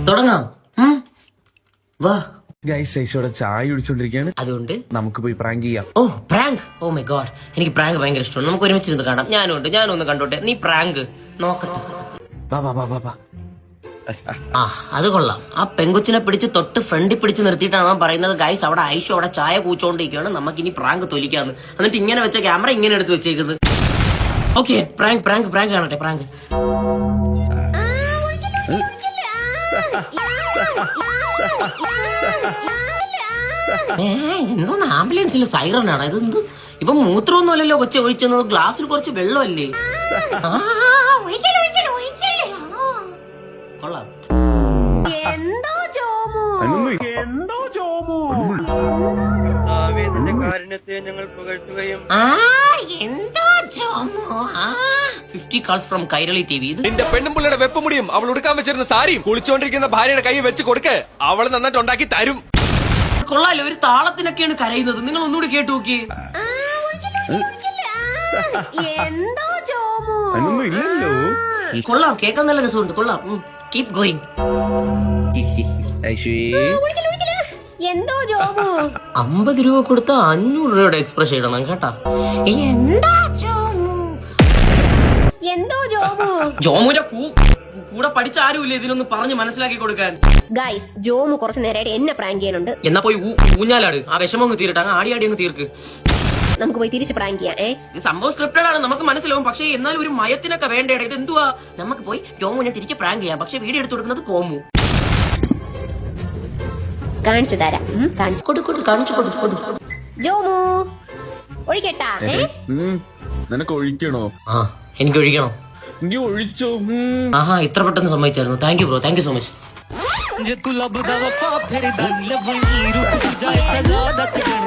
തുടങ്ങാം. വാ ഗൈസ് ഐശോടെ ചായ കുടിച്ചോണ്ടിരിക്കുകയാണ്. അതുകൊണ്ട് നമുക്ക് പോയി പ്രാങ്ക് ചെയ്യാം. ഓ പ്രാങ്ക്, ഓ മൈ ഗോഡ്, എനിക്ക് പ്രാങ്ക് ഭയങ്കര ഇഷ്ടമാണ്. നമുക്ക് ഒരുമിച്ചിരുന്ന് കാണാം. ഞാനും ഒന്ന് കണ്ടോട്ടെ. നീ പ്രാങ്ക് നോക്കട്ടെ. വാ വാ വാ വാ വാ. ആ അത് കൊള്ളാം. ആ പെങ്കൊച്ചിനെ പിടിച്ച് തൊട്ട് ഫ്രണ്ടിൽ പിടിച്ച് നിർത്തിയിട്ടാണ് അവൻ പറയുന്നത് ഗൈസ് അവിടെ ഐഷു അവിടെ ചായ കൂച്ചോണ്ടിരിക്കുകയാണ്, നമുക്ക് ഇനി പ്രാങ്ക് തൊലിക്കാന്ന്. എന്നിട്ട് ഇങ്ങനെ വെച്ച ക്യാമറ ഇങ്ങനെ എടുത്ത് വെച്ചേക്കുന്നത്. ഓക്കെ പ്രാങ്ക് പ്രാങ്ക് പ്രാങ്ക് കാണട്ടെ. പ്രാങ്ക് എന്തോന്ന് ആംബുലൻസിൽ സൈറനാണ് ഇതെന്ത്? ഇപ്പൊ മൂത്രമൊന്നുമല്ലല്ലോ കൊച്ചെ ഒഴിച്ചെന്നത്, ഗ്ലാസ്സിൽ കുറച്ച് വെള്ളമല്ലേ. കൊള്ളാം. ഞങ്ങൾ പുകഴ്ത്തുകയും 50 calls from കൈരളി TV. നിന്റെ പെണ്ണുമ്പിള്ളയുടെ വെപ്പുമുടിയും അവൾ ഉടുക്കാൻ വെച്ചിരുന്ന സാരിയും കുളിച്ചോണ്ടിരിക്കുന്ന ഭാര്യയുടെ കൈ വെച്ച് കൊടുക്ക്, അവള് നന്നായിട്ട് ഉണ്ടാക്കി തരും. കൊള്ളാലോ, ഒരു താളത്തിനൊക്കെയാണ് കരയുന്നത്. നിങ്ങൾ ഒന്നുകൂടി കേട്ടു നോക്കി. ഇല്ലല്ലോ. കൊള്ളാം, കേൾക്കാൻ നല്ല രസമുണ്ട്. കൊള്ളാം, കീപ് ഗോയിങ്. എന്തോ ജോമു 50 രൂപ കൊടുത്ത 500 രൂപയുടെ എക്സ്പ്രഷൻ ഇടണം കേട്ടാ. എന്തോ ജോമു ജോമുന്റെ കൂടെ പഠിച്ച ആരുമില്ല ഇതിനൊന്ന് പറഞ്ഞ് മനസ്സിലാക്കി കൊടുക്കാൻ. ഗൈസ് ജോമു കുറച്ചു നേരമായിട്ട് എന്നെ പ്രാങ്ക് ചെയ്യാനുണ്ട്. എന്നാ പോയി ഊഞ്ഞാലാട്, ആ വിഷമം അങ്ങ് തീരട്ടെ. അങ്ങ് ആടി അങ്ങ് തീർക്ക്. നമുക്ക് പോയി തിരിച്ച് പ്രാങ്ക് ചെയ്യാം. ഇത് സംഭവം സ്ക്രിപ്റ്റഡ് ആണ്, നമുക്ക് മനസ്സിലാവും. പക്ഷേ എന്നാലും ഒരു മയത്തിനൊക്കെ വേണ്ടേടാ. ഇത് എന്തുവാ? നമുക്ക് പോയി ജോമുനെ തിരിച്ച് പ്രാങ്ക് ചെയ്യാം. പക്ഷെ വീഡിയോ എടുത്തു കൊടുക്കുന്നത് കോമു. കാണിച്ചു തരാം. കാണിച്ചു. ജോമു ഒഴിക്കട്ടാ? നിനക്ക് ഒഴിക്കണോ? ആ എനിക്ക് ഒഴിക്കണം. എനിക്ക് ഒഴിച്ചോ? ആഹാ ഇത്ര പെട്ടെന്ന് സമ്മതിച്ചായിരുന്നു. Thank you bro, thank you so much. ਜੇ ਤੂੰ ਲੱਭਦਾ ਵਫਾ ਫਿਰ ਦਾ ਲੱਭਣੀ ਰੁਕ ਜਾਏ ਸਜ਼ਾ ਦੱਸ ਗਣ